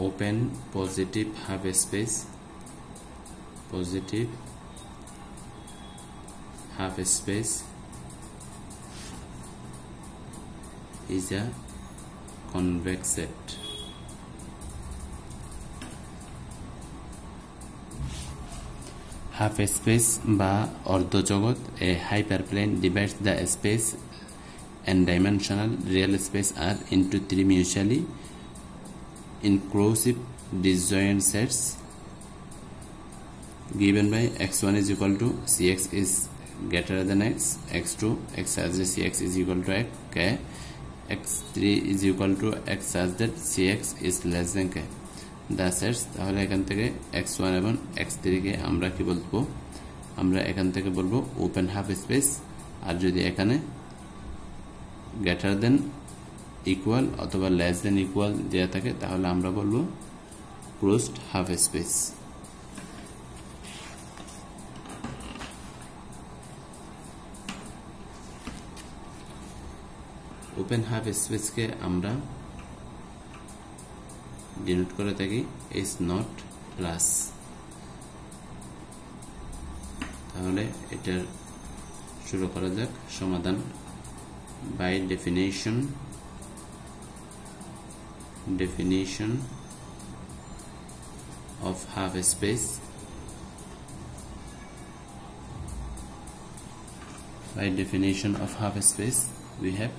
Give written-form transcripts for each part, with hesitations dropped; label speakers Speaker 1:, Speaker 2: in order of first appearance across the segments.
Speaker 1: open positive half space is a convex set. Half space বা অর্ধজগৎ, a hyperplane divides the space and dimensional real space are into three mutually inclusive disjoint sets given by x1 is equal to cx is greater than x, x2 x as cx is equal to k, x3 is equal to x as that cx is less than k. The sets তাহলে এখান থেকে x1 এবং x3 কে আমরা কি বলবো, আমরা এখান থেকে বলবো ওপেন হাফ স্পেস, আর যদি এখানে গ্রেটার দেন ইকুয়াল অথবা লেস দেন ইকুয়াল দেয়া থাকে তাহলে আমরা বলবো closed half space. Open half space কে আমরা ডিনোট করে থাকি ইজ নট প্লাস। তাহলে এটার শুরু করা যাক সমাধান। By definition of half space, by definition of half space we have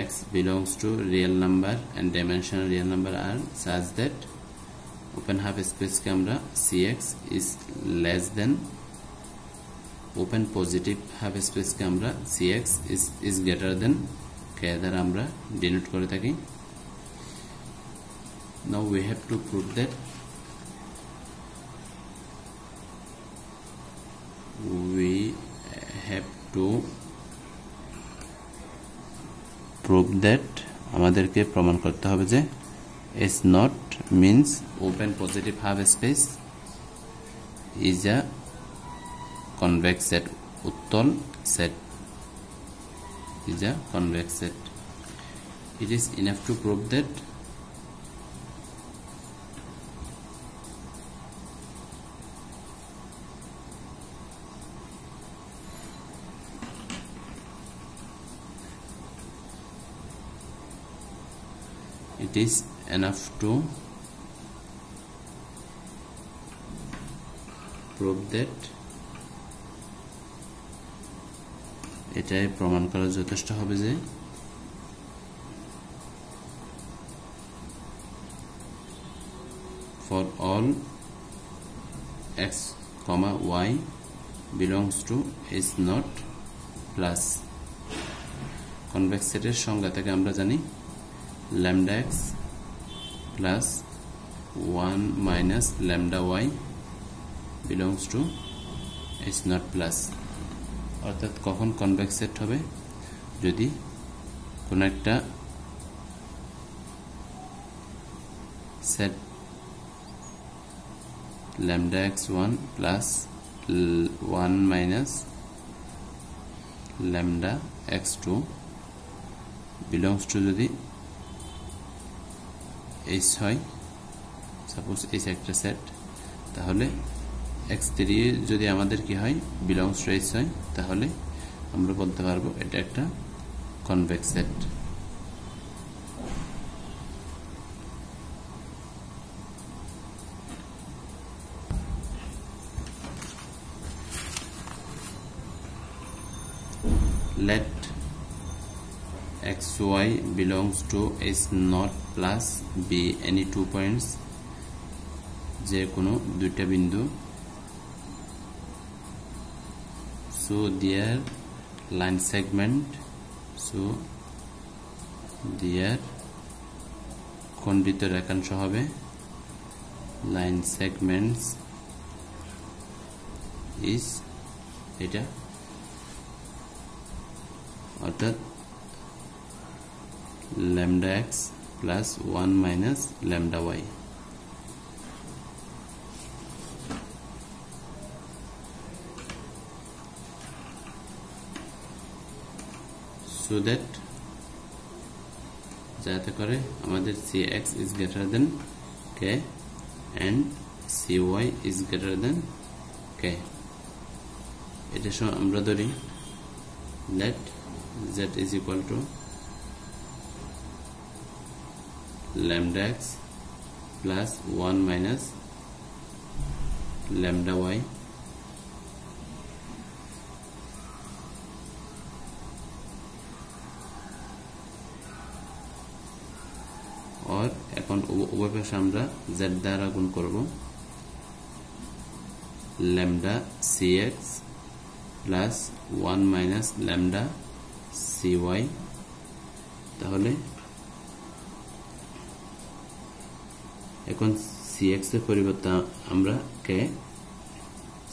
Speaker 1: x belongs to real number and dimensional real number are such that open half space ke amra cx is less than open positive half space ke amra cx is greater than k দ্বারা আমরা denote করে থাকি। Now we have to prove that আমাদেরকে প্রমাণ করতে হবে যে is not means open positive half space is a convex set, উত্তল set is a convex set. It is enough to prove that it is enough to prove that এটাই প্রমাণ করা যথেষ্ট হবে যে for all x, y belongs to is not plus convex set এর সংজ্ঞা থেকে আমরা জানি lambda x plus 1 minus lambda y belongs to is not plus। অর্থাৎ কখন কনভেক্স সেট হবে, যদি কোন একটা set lambda x1 plus 1 minus lambda x2 belongs to যদি h হয়, সাপোজ h একটা সেট, তাহলে x3 যদি আমাদের কি হয় belongs to h হয়, তাহলে আমরা বলতে পারবো এটা একটা convex set. Let xy belongs to is not plus be any 2 points, যে কোনো দুইটা বিন্দু, so their line segment, so their খণ্ডিত রেখাংশ হবে line segments is এটা, অর্থাৎ lambda x plus 1 minus lambda y। so that যাতে করে আমাদের cx is greater than k and cy is greater than k এটা সময় আমরা ধরি let z is equal to lambda x plus 1 minus lambda y और এখন উভয় পাশে আমরা z দ্বারা গুণ করব lambda cx plus 1 minus lambda cy তাহলে এখন cx এর পরিবর্তে আমরা k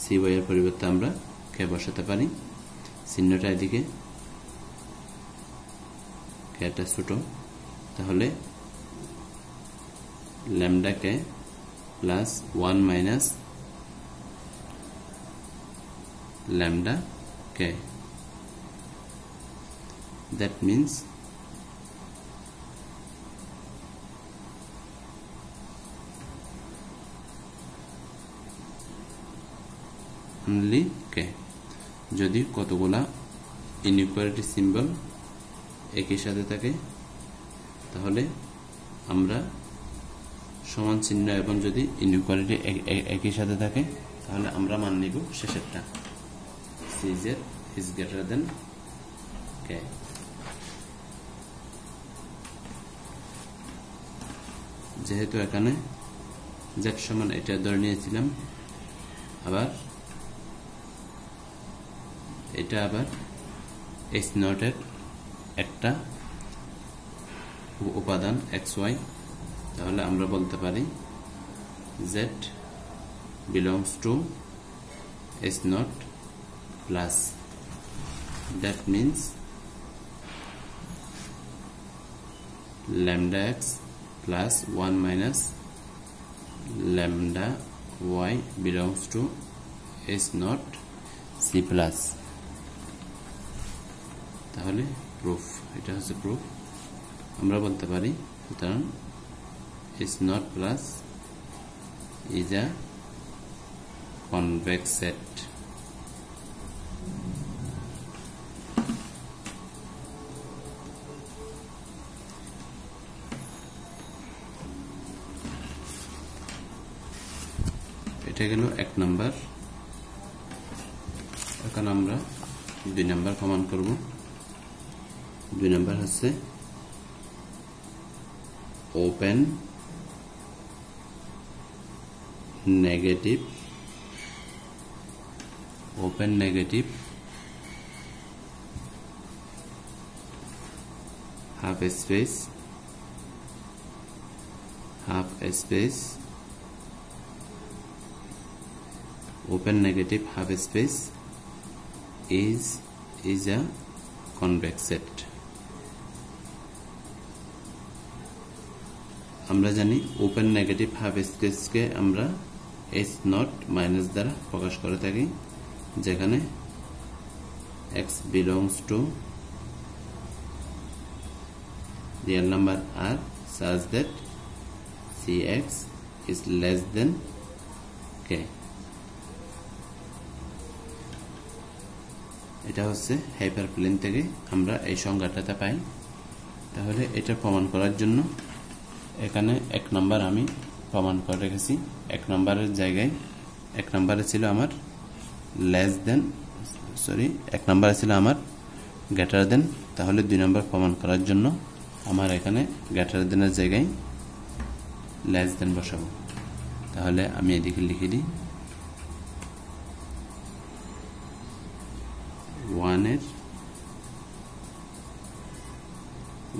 Speaker 1: cy এর পরিবর্তে আমরা k বসাতে পারি চিহ্নটা এদিকে k টা ছোট তাহলে lambda k plus 1 minus lambda k that means only k যদি কতগুলা ইনইকুয়ালিটি সিম্বল একই সাথে থাকে তাহলে আমরা সমান চিহ্ন এবং যদি ইনইকুয়ালিটি একই সাথে থাকে তাহলে আমরা মান নিব শেষেরটা cz is greater than k যেহেতু এখানে z সমান এটা ধরে নিয়েছিলাম আবার এটা আবার h0 এর একটা উপাদান xy তাহলে আমরা বলতে পারি z belongs to h0 plus that means lambda x plus 1 minus lambda y belongs to h0 c plus তাহলে প্রুফ এটা হচ্ছে প্রুফ আমরা বলতে পারি সুতরাং h0 plus is a convex set এটা গেল এক নাম্বার এখন আমরা দুই নাম্বার প্রমাণ করব দুই নাম্বার হচ্ছে open negative half space open negative half space is a convex set আমরা জানি ওপেন নেগেটিভ হাফ স্পেস কে আমরা h0 মাইনাস দ্বারা প্রকাশ করে থাকি যেখানে x belongs to real number r such that cx is less than k এটা হচ্ছে হাইপারপ্লেন থেকে আমরা এই সংজ্ঞাটা পাই তাহলে এটা প্রমাণ করার জন্য এখানে এক নাম্বার আমি প্রমাণ করে রেখেছি এক নাম্বারের জায়গায় এক নাম্বারে ছিল আমার এক নাম্বারে ছিল আমার গ্রেটার দেন তাহলে দুই নাম্বার প্রমাণ করার জন্য আমার এখানে গ্রেটার দেনের জায়গায় লেস দেন বসাবো তাহলে আমি এদিকে লিখে দিই 1 এর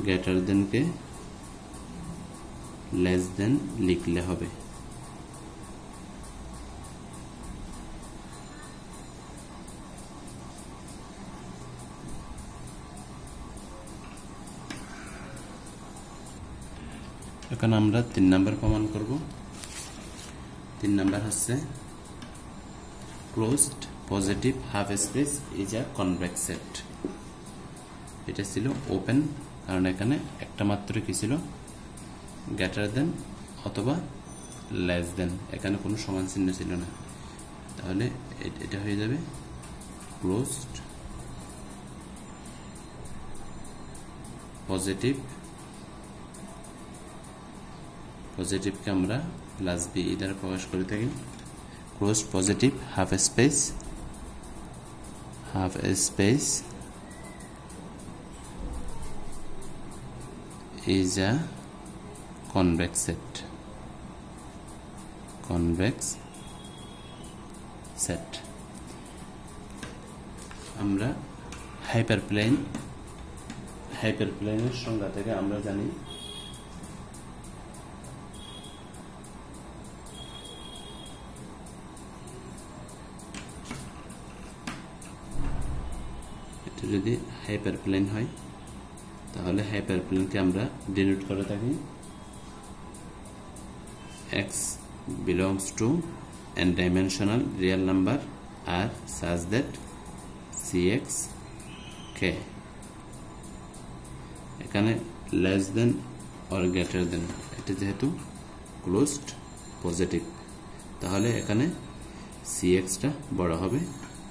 Speaker 1: greater than k less than লিখলে হবে এখন আমরা 3 নাম্বার প্রমাণ করব 3 নাম্বার হচ্ছে closed positive half space is a convex set এটা ছিল ওপেন, কারণ এখানে একটা মাত্র কি ছিল, গ্রেটার দেন অথবা লেস দেন, এখানে কোনো সমান চিহ্ন ছিল না। তাহলে এটা হয়ে যাবে ক্লোজড পজিটিভ, পজিটিভকে আমরা প্লাস বি দ্বারা প্রকাশ করে থাকি। Closed positive half space is a convex set. আমরা হাইপারপ্লেনের সংজ্ঞা থেকে আমরা জানি এটা যদি হাইপারপ্লেন হয় তাহলে হাইপারপ্লেনকে আমরা ডিনোট করে থাকি x belongs to n dimensional real number r such that cx k, এখানে less than or greater than, এটা যেহেতু ক্লোজড পজিটিভ তাহলে এখানে cx টা বড় হবে,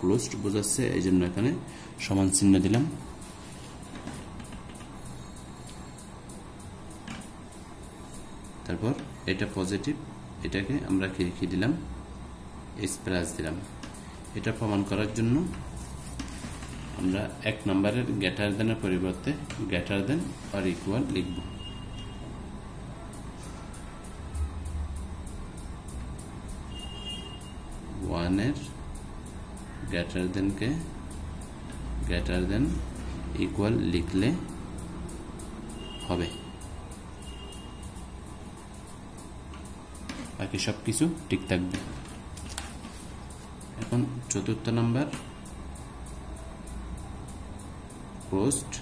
Speaker 1: ক্লোজড বোঝাচ্ছে এই জন্য এখানে সমান চিহ্ন দিলাম। তারপর এটা পজিটিভ, এটাকে আমরা কি দিলাম, এস প্লাস দিলাম। এটা প্রমাণ করার জন্য আমরা এক নম্বরের গ্রেটার দেনের পরিবর্তে গ্রেটার দেন অর ইকুয়াল লিখব। ওয়ানের গ্রেটার দেনকে গ্রেটার দেন ইকুয়াল লিখলে হবে, বাকি সবকিছু ঠিক থাকবে। এখন চতুর্থ নাম্বার ক্লোজড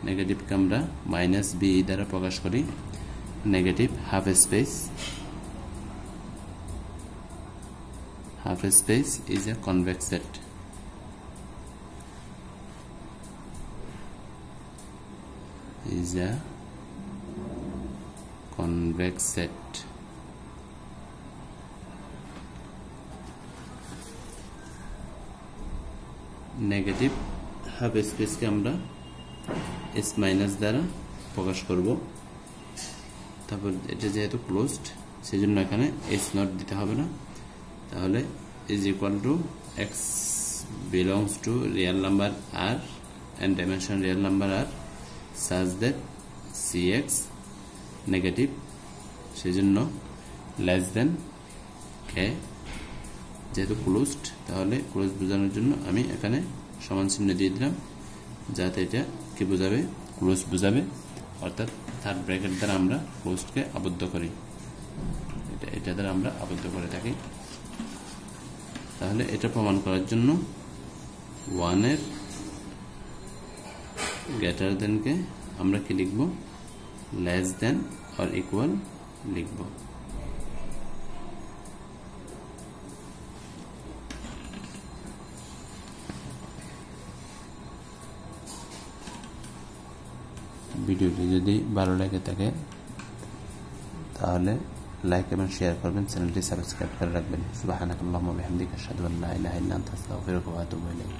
Speaker 1: নেগেটিভকে আমরা মাইনাস বি দ্বারা প্রকাশ করি। Negative half space is a convex set. Convex set. Negative half স্পেসকে আমরা এস মাইনাস দ্বারা প্রকাশ করব। তারপর এটা যেহেতু ক্লোজড সেজন্য এখানে এস নট দিতে হবে না, তাহলে is equal to x belongs to real number R and dimension real number R such that cx negative, সেজন্য লেস দেন কে, যেহেতু ক্লোজড তাহলে ক্লোজ বোঝানোর জন্য আমি এখানে সমান চিহ্ন দিয়ে দিলাম, যাতে এটা কি বোঝাবে, ক্লোজ বোঝাবে, অর্থাৎ থার্ড ব্র্যাকেট দ্বারা আমরা ক্লোজকে আবদ্ধ করি, এটা দ্বারা আমরা আবদ্ধ করে থাকি। তাহলে এটা প্রমাণ করার জন্য ওয়ানের গ্রেটার দেনকে আমরা কি লিখব, লেস দেন অর ইকুয়াল লিখব। ভিডিওটি যদি ভালো লেগে থাকে তাহলে লাইক এবং শেয়ার করবেন, চ্যানেলটি সাবস্ক্রাইব করে রাখবেন। সুবহানাকাল্লাহুম্মা ওয়া বিহামদিকা আশহাদু আল্লা ইলাহা ইল্লা আনতা আস্তাগফিরুকা ওয়া আতুবু ইলাইক।